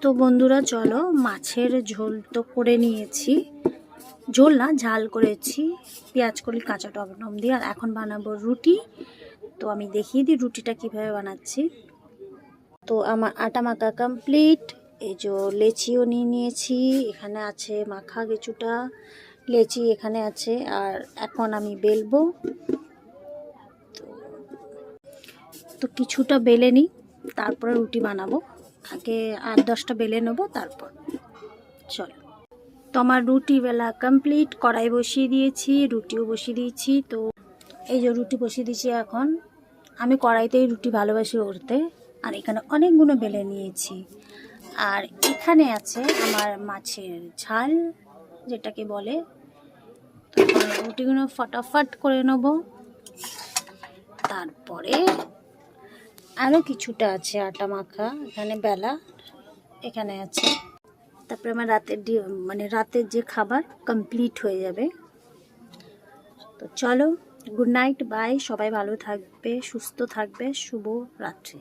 তো বন্ধুরা চলো, মাছের ঝোল তো করে নিয়েছি, ঝোল না ঝাল করেছি পেঁয়াজ কলি কাঁচা টমেটো দিয়ে। আর এখন বানাবো রুটি। তো আমি দেখিয়ে দিই রুটিটা কিভাবে বানাচ্ছি। তো আমার আটা মাখা কমপ্লিট। এই যে লেচিও নিয়ে নিয়েছি, এখানে আছে মাখা কিছুটা লেচি এখানে আছে। আর এখন আমি বেলবো। তো কিছুটা বেলে নিই, তারপরে রুটি বানাবো। আগে 8-10টা বেলে নেবো, তারপর চলো। তো আমার রুটি বেলা কমপ্লিট, কড়াই বসিয়ে দিয়েছি, রুটিও বসিয়ে দিয়েছি। তো এই যে রুটি বসিয়ে দিয়েছি। এখন আমি কড়াইতেই রুটি ভালোবাসি করতে। আর এখানে অনেকগুলো বেলে নিয়েছি। আর এখানে আছে আমার মাছের ঝাল, যেটাকে বলে। তো রুটিগুলো ফটাফট করে নেব। তারপরে আরও কিছুটা আছে আটা মাখা, এখানে বেলা এখানে আছে। তারপরে আমার রাতের যে খাবার কমপ্লিট হয়ে যাবে। তো চলো, গুড নাইট, বাই। সবাই ভালো থাকবে, সুস্থ থাকবে, শুভ রাত্রি।